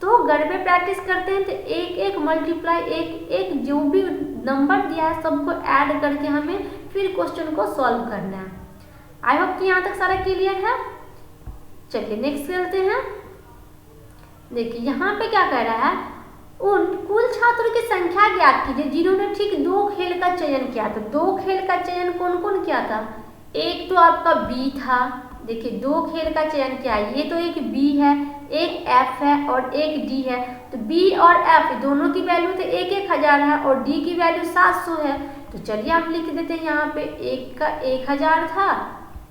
तो घर में प्रैक्टिस करते हैं तो एक एक मल्टीप्लाई, एक एक जो भी नंबर दिया है सबको ऐड करके हमें फिर क्वेश्चन को सॉल्व करना है। आई होप कि यहाँ तक सारा क्लियर है। चलिए नेक्स्ट चलते हैं। देखिए यहाँ पे क्या कह रहा है, उन कुल छात्रों की संख्या ज्ञात कीजिए जिन्होंने ठीक 2 खेल का चयन किया था। 2 खेल का चयन कौन कौन किया था, एक तो आपका बी था, देखिए 2 खेल का चयन किया है, ये तो एक बी है, एक एफ है और एक डी है। तो बी और एफ दोनों की वैल्यू तो 1000 है और डी की वैल्यू 700 है। तो चलिए आप लिख देते हैं यहाँ पे, एक का 1000 था,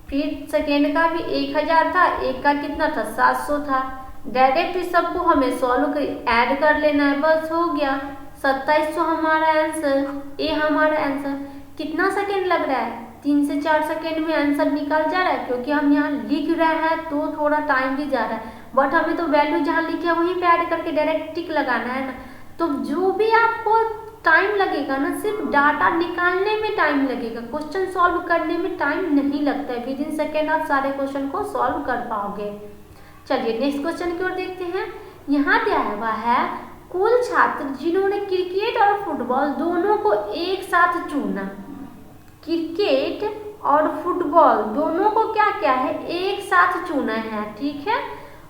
फिर सेकेंड का भी 1000 था, एक का कितना था 700 था। डायरेक्ट इस सबको हमें सॉल्व कर ऐड कर लेना है, बस हो गया 2700 हमारा आंसर, ए हमारा आंसर। कितना सेकेंड लग रहा है, 3 से 4 सेकेंड में आंसर निकल जा रहा है, क्योंकि हम यहाँ लिख रहे हैं तो थोड़ा टाइम भी जा रहा है, बट हमें तो वैल्यू जहाँ लिखे है वहीं पे ऐड करके डायरेक्ट टिक लगाना है ना। तो जो भी आपको टाइम लगेगा ना, सिर्फ डाटा निकालने में टाइम लगेगा, क्वेश्चन सॉल्व करने में टाइम नहीं लगता है। विद इन सेकेंड आप सारे क्वेश्चन को सॉल्व कर पाओगे। चलिए नेक्स्ट क्वेश्चन की ओर देखते हैं। यहाँ दिया हुआ है कुल छात्र जिन्होंने क्रिकेट और फुटबॉल दोनों को एक साथ चुना। क्रिकेट और फुटबॉल दोनों को क्या क्या है, एक साथ चुना है, ठीक है।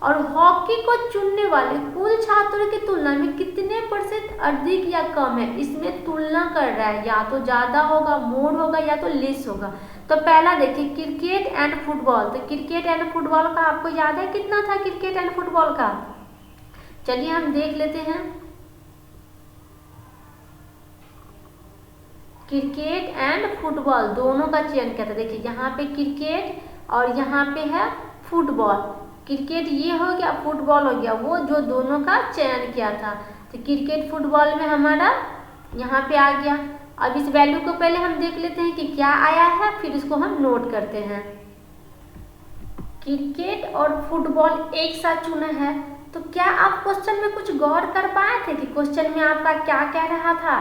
और हॉकी को चुनने वाले कुल छात्रों की तुलना में कितने % अधिक या कम है, इसमें तुलना कर रहा है, या तो ज़्यादा होगा, मोर होगा, या तो लेस होगा। तो पहला देखिए क्रिकेट एंड फुटबॉल, तो क्रिकेट एंड फुटबॉल का आपको याद है कितना था क्रिकेट एंड फुटबॉल का, चलिए हम देख लेते हैं। क्रिकेट एंड फुटबॉल दोनों का चयन किया था। देखिए यहाँ पे क्रिकेट और यहाँ पे है फुटबॉल। क्रिकेट ये हो गया, फुटबॉल हो गया, वो जो दोनों का चयन किया था। तो क्रिकेट फुटबॉल में हमारा यहाँ पे आ गया। अब इस वैल्यू को पहले हम देख लेते हैं कि क्या आया है, फिर इसको हम नोट करते हैं। क्रिकेट और फुटबॉल एक साथ चुना है, तो क्या आप क्वेश्चन में कुछ गौर कर पाए थे कि क्वेश्चन में आपका क्या कह रहा था?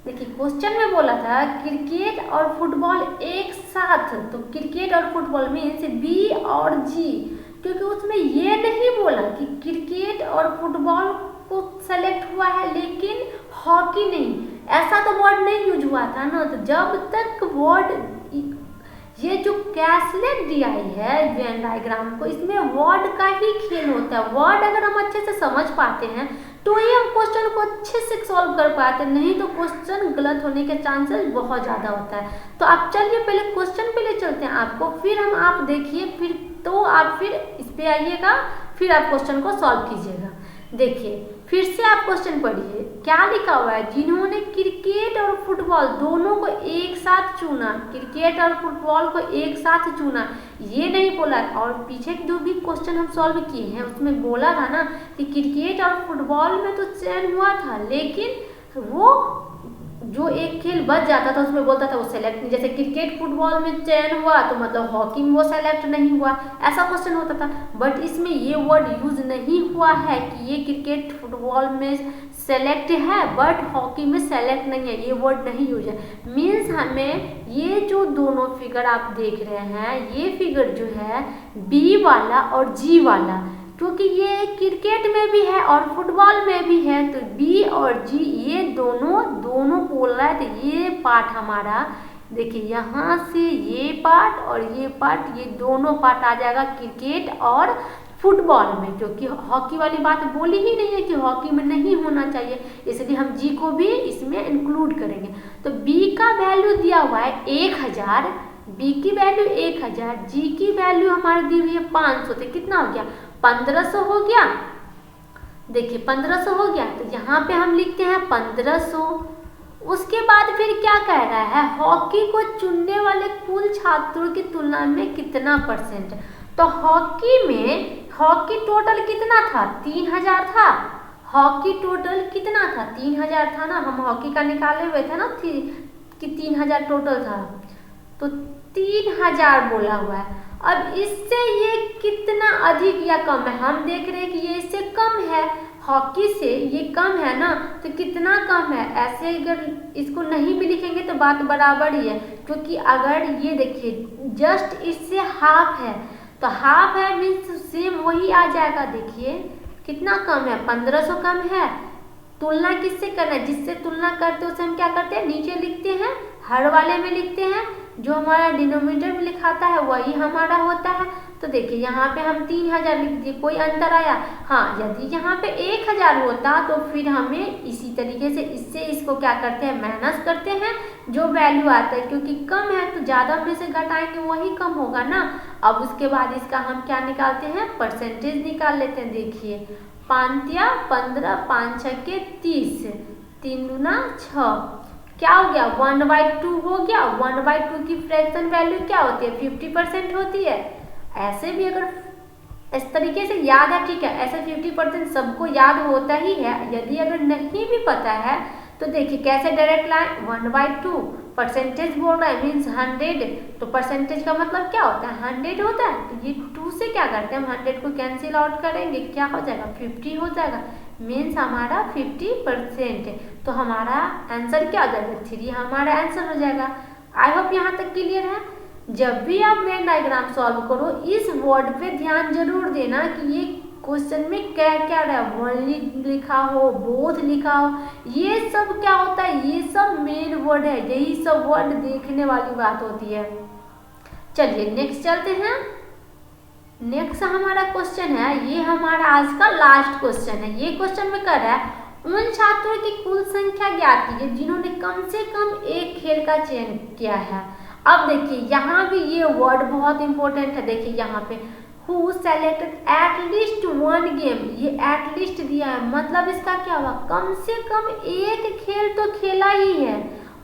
देखिए क्वेश्चन में बोला था क्रिकेट और फुटबॉल एक साथ, तो क्रिकेट और फुटबॉल मीन्स बी और जी, क्योंकि उसमें ये नहीं बोला कि क्रिकेट और फुटबॉल को सेलेक्ट हुआ है लेकिन हॉकी नहीं, ऐसा तो वर्ड नहीं यूज हुआ था ना। तो जब तक वर्ड, ये जो कैसलेट दिया है वेन डायग्राम को, इसमें वर्ड का ही खेल होता है। वर्ड अगर हम अच्छे से समझ पाते हैं तो ही हम क्वेश्चन को अच्छे से सॉल्व कर पाते हैं, नहीं तो क्वेश्चन गलत होने के चांसेस बहुत ज़्यादा होता है। तो आप चलिए पहले क्वेश्चन पे ले चलते हैं आपको, फिर हम आप देखिए, फिर तो आप फिर इस पे आइएगा, फिर आप क्वेश्चन को सॉल्व कीजिएगा। देखिए फिर से आप क्वेश्चन पढ़िए, क्या लिखा हुआ है? जिन्होंने क्रिकेट और फुटबॉल दोनों को एक साथ चुना, क्रिकेट और फुटबॉल को एक साथ चुना, ये नहीं बोला। और पीछे जो भी क्वेश्चन हम सॉल्व किए हैं उसमें बोला था ना कि क्रिकेट और फुटबॉल में तो चयन हुआ था, लेकिन वो जो एक खेल बच जाता था उसमें बोलता था वो सेलेक्ट नहीं, जैसे क्रिकेट फुटबॉल में चयन हुआ तो मतलब हॉकी में वो सेलेक्ट नहीं हुआ, ऐसा क्वेश्चन होता था। बट इसमें ये वर्ड यूज नहीं हुआ है कि ये क्रिकेट फुटबॉल में सेलेक्ट है बट हॉकी में सेलेक्ट नहीं है, ये वर्ड नहीं यूज है। मीन्स हमें ये जो दोनों फिगर आप देख रहे हैं, ये फिगर जो है बी वाला और जी वाला, क्योंकि ये क्रिकेट में भी है और फुटबॉल में भी है, तो बी और जी ये दोनों बोल रहा है। तो ये पार्ट हमारा, देखिए यहाँ से ये पार्ट और ये पार्ट, ये दोनों पार्ट आ जाएगा क्रिकेट और फुटबॉल में, क्योंकि हॉकी वाली बात बोली ही नहीं है कि हॉकी में नहीं होना चाहिए, इसलिए हम जी को भी इसमें इंक्लूड करेंगे। तो बी का वैल्यू दिया हुआ है 1000, बी की वैल्यू 1000, जी की वैल्यू हमारी दी हुई है 500, तो कितना हो गया? 1500 हो गया। देखिए 1500 हो गया, तो यहाँ पे हम लिखते हैं 1500। उसके बाद फिर क्या कह रहा है? हॉकी को चुनने वाले कुल छात्रों की तुलना में कितना परसेंट? तो हॉकी टोटल कितना था? 3000 था। हॉकी टोटल कितना था? 3000 था ना, हम हॉकी का निकाले हुए थे ना कि 3000 टोटल था, तो 3000 बोला हुआ है। अब इससे ये कितना अधिक या कम है? हम देख रहे हैं कि ये इससे कम है, हॉकी से ये कम है ना, तो कितना कम है? ऐसे अगर इसको नहीं भी लिखेंगे तो बात बराबर ही है, क्योंकि अगर ये देखिए जस्ट इससे हाफ है, तो हाफ है मीन्स सेम वही आ जाएगा। देखिए कितना कम है? 1500 कम है। तुलना किससे करना है? जिससे तुलना करते हैं उसे हम क्या करते हैं? नीचे लिखते हैं, हर वाले में लिखते हैं, जो हमारा डिनोमिनेटर में लिखाता है वही हमारा होता है। तो देखिए यहाँ पे हम 3000 लिख दिए, कोई अंतर आया? हाँ, यदि यहाँ पे 1000 होता तो फिर हमें इसी तरीके से इससे इसको क्या करते हैं? माइनस करते हैं, जो वैल्यू आता है, क्योंकि कम है तो ज़्यादा में से घटाएंगे वही कम होगा ना। अब उसके बाद इसका हम क्या निकालते हैं? परसेंटेज निकाल लेते हैं। देखिए 5 या 15, 5 6 30, 3 दूना 6, क्या हो गया? 1/2 हो गया। 1/2 की फ्रैक्शन वैल्यू क्या होती है? 50% होती है। ऐसे भी अगर इस तरीके से याद है, ठीक है, ऐसे 50% सबको याद होता ही है। यदि अगर नहीं भी पता है तो देखिए कैसे डायरेक्ट लाए? 1/2 परसेंटेज बोल रहा है मीन्स 100, तो परसेंटेज का मतलब क्या होता है? 100 होता है। तो ये 2 से क्या करते हैं? हम 100 को कैंसिल आउट करेंगे, क्या हो जाएगा? 50 हो जाएगा, मीन्स हमारा 50%। तो हमारा आंसर क्या हो जाएगा? 3 हमारा आंसर हो जाएगा। आई होप यहाँ तक क्लियर है। जब भी आप वेन डायग्राम सॉल्व करो इस वर्ड पे ध्यान जरूर देना कि ये क्वेश्चन में क्या क्या रहा है, ओनली लिखा हो, बोथ लिखा हो, ये सब क्या होता है? ये सब मेन वर्ड है, यही सब वर्ड देखने वाली बात होती है। चलिए नेक्स्ट चलते हैं। नेक्स्ट हमारा क्वेश्चन है, ये हमारा आज का लास्ट क्वेश्चन है। ये क्वेश्चन में कर रहा है उन छात्रों की कुल संख्या ज्ञात कीजिए जिन्होंने कम से कम एक खेल का चयन किया है। अब देखिए यहाँ भी ये वर्ड बहुत इंपॉर्टेंट है। देखिए यहाँ पे हु सेलेक्टेड एटलीस्ट 1 गेम, ये एटलीस्ट दिया है, मतलब इसका क्या हुआ? कम से कम एक खेल तो खेला ही है,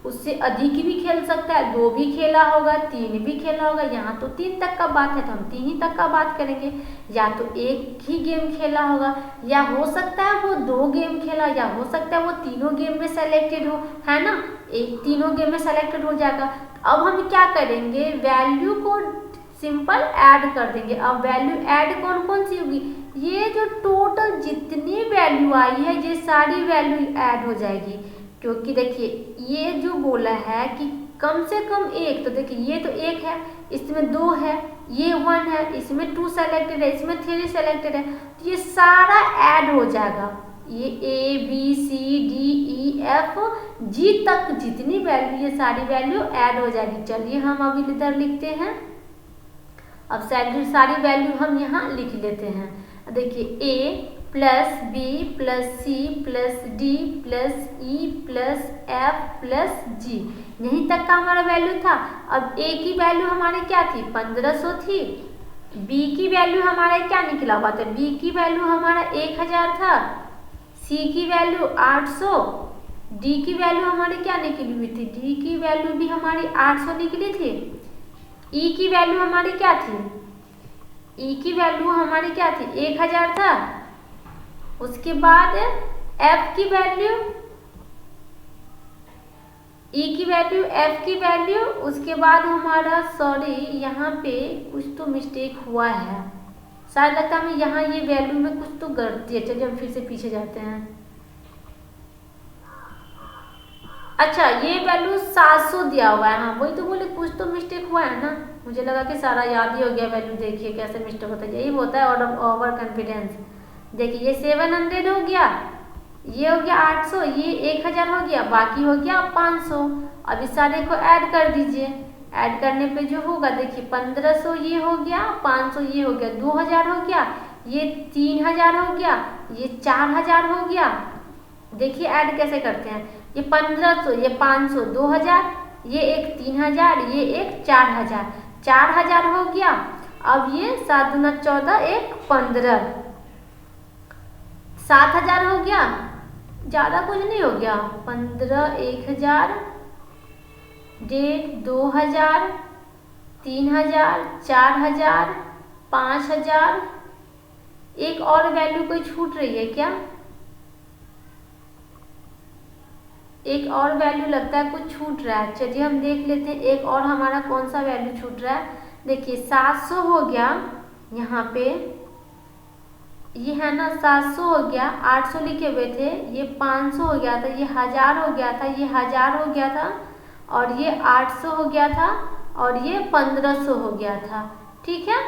उससे उससे अधिक भी खेल सकता है, 2 भी खेला होगा, 3 भी खेला होगा। यहाँ तो 3 तक का बात है तो हम 3 ही तक का बात करेंगे। या तो एक ही गेम खेला होगा, या हो सकता है वो 2 गेम खेला, या हो सकता है वो तीनों गेम में सेलेक्टेड हो, है ना, एक तीनों गेम में सेलेक्टेड हो जाएगा। अब हम क्या करेंगे, वैल्यू को सिंपल ऐड कर देंगे। अब वैल्यू ऐड कौन कौन सी होगी, ये जो टोटल जितनी वैल्यू आई है ये सारी वैल्यू ऐड हो जाएगी। क्योंकि देखिए ये जो बोला है कि कम से कम एक, तो देखिए ये तो 1 है, इसमें 2 है, ये 1 है, इसमें 2 सेलेक्टेड है, इसमें 3 सेलेक्टेड है, तो ये सारा ऐड हो जाएगा। ये A B C D E F G तक जितनी वैल्यू, ये सारी वैल्यू ऐड हो जाएगी। चलिए हम अभी इधर लिखते हैं। अब सारी वैल्यू हम यहाँ लिख लेते हैं। देखिए A plus B plus C plus D plus E plus F plus G, यहीं तक का हमारा वैल्यू था। अब A की वैल्यू हमारी क्या थी, 1500 थी। B की वैल्यू हमारा क्या निकला हुआ था, B की वैल्यू हमारा 1000 था। C की वैल्यू 800, D की वैल्यू हमारी क्या निकली हुई थी, D की वैल्यू भी हमारी 800 निकली थी। E की वैल्यू हमारी क्या थी, E की वैल्यू हमारी क्या थी, 1000 था। उसके बाद F की वैल्यू, E की वैल्यू, F की वैल्यू, उसके बाद हमारा, सॉरी यहाँ पे कुछ तो मिस्टेक हुआ है, शायद लगता है हमें यहाँ ये वैल्यू में कुछ तो गलती है। चलिए हम फिर से पीछे जाते हैं। अच्छा ये वैल्यू 700 दिया हुआ है, हाँ वही तो बोले कुछ तो मिस्टेक हुआ है ना, मुझे लगा कि सारा याद ही हो गया वैल्यू। देखिए कैसे मिस्टेक होता है, यही होता है ओवर कॉन्फिडेंस। देखिए ये 700 हो गया, ये हो गया 800, ये 1000 हो गया, बाकी हो गया 500। अब इस सारे को ऐड कर दीजिए। ऐड करने पे जो होगा, देखिए 1500 ये हो गया, 500 ये हो गया, 2000 हो गया, ये 3000 हो गया, ये 4000 हो गया। देखिए ऐड कैसे करते हैं, ये 1500, ये 500, 2000, ये एक 3000, ये एक 4000, 4000 हो गया। अब ये 7 दूना 14, एक 15, 7000 हो गया, ज़्यादा कुछ नहीं हो गया, 15, 1000, 1.5, 2000, 3000, 4000, 5000। एक और वैल्यू कोई छूट रही है क्या, एक और वैल्यू लगता है कुछ छूट रहा है। चलिए हम देख लेते हैं एक और हमारा कौन सा वैल्यू छूट रहा है। देखिए 700 हो गया, यहाँ पे ये है ना 700 हो गया, 800 लिखे हुए थे, ये 500 हो गया था, ये 1000 हो गया था, ये 1000 हो गया था, और ये 800 हो गया था, और ये 1500 हो गया था। ठीक है,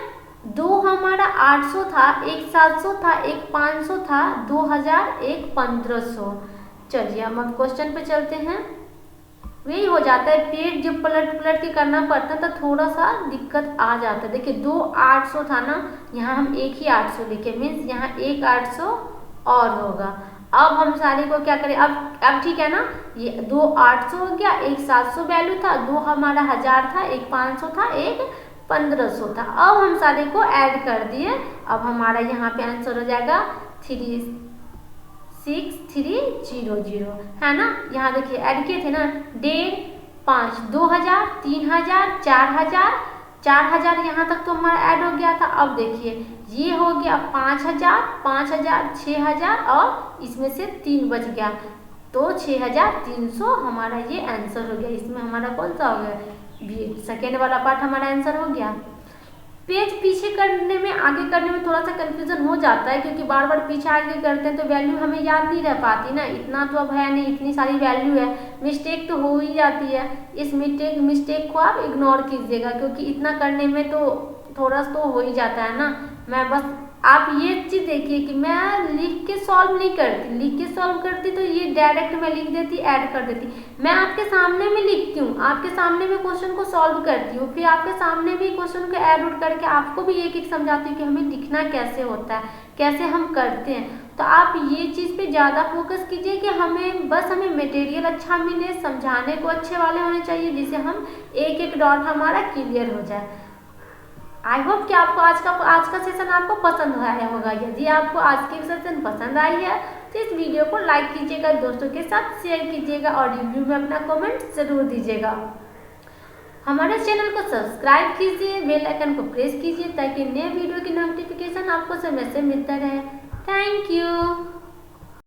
दो हमारा 800 था, एक 700 था, एक 500 था, 2000, एक 1500। चलिए हम अब क्वेश्चन पे चलते हैं। वही हो जाता है, पेज जब पलट पलट के करना पड़ता है तो थोड़ा सा दिक्कत आ जाता है। देखिए 2 800 था ना, यहाँ हम एक ही 800 लिखे, मीन्स यहाँ एक 800 और होगा। अब हम सारे को क्या करें, अब ठीक है ना, ये 2 800 हो गया, एक 700 वैल्यू था, 2 हमारा 1000 था, एक 500 था, एक 1500 था। अब हम सारे को ऐड कर दिए। अब हमारा यहाँ पे आंसर हो जाएगा 36300, है ना। यहाँ देखिए ऐड किए थे ना, 1.5, 5, 2000, 3000, 4000, 4000 यहाँ तक तो हमारा ऐड हो गया था। अब देखिए ये हो गया 5000, 5000, 6000, और इसमें से 3 बच गया, तो 6300 हमारा ये आंसर हो गया। इसमें हमारा कौन सा हो गया, सेकेंड वाला पार्ट हमारा आंसर हो गया। पेज पीछे करने में, आगे करने में थोड़ा सा कंफ्यूजन हो जाता है, क्योंकि बार बार पीछे आगे करते हैं तो वैल्यू हमें याद नहीं रह पाती ना। इतना तो अब है नहीं, इतनी सारी वैल्यू है, मिस्टेक तो हो ही जाती है। इस मिस्टेक को आप इग्नोर कीजिएगा, क्योंकि इतना करने में तो थोड़ा तो हो ही जाता है ना। मैं बस, आप ये चीज़ देखिए कि मैं लिख के सॉल्व नहीं करती, लिख के सॉल्व करती तो ये डायरेक्ट मैं लिख देती, ऐड कर देती। मैं आपके सामने में लिखती हूँ, आपके सामने में क्वेश्चन को सॉल्व करती हूँ, फिर आपके सामने भी क्वेश्चन को ऐड आउट करके आपको भी एक एक समझाती हूँ कि हमें लिखना कैसे होता है, कैसे हम करते हैं। तो आप ये चीज़ पे ज़्यादा फोकस कीजिए कि हमें मटेरियल अच्छा मिले, समझाने को अच्छे वाले होने चाहिए, जिससे हम एक एक डॉट हमारा क्लियर हो जाए। आई होप कि आपको आज का सेशन आपको पसंद आया होगा। यदि आपको आज की सेशन पसंद आई है तो इस वीडियो को लाइक कीजिएगा, दोस्तों के साथ शेयर कीजिएगा और रिव्यू में अपना कमेंट ज़रूर दीजिएगा। हमारे चैनल को सब्सक्राइब कीजिए, बेल आइकन को प्रेस कीजिए ताकि नए वीडियो की नोटिफिकेशन आपको समय से मिलता रहे। Thank you.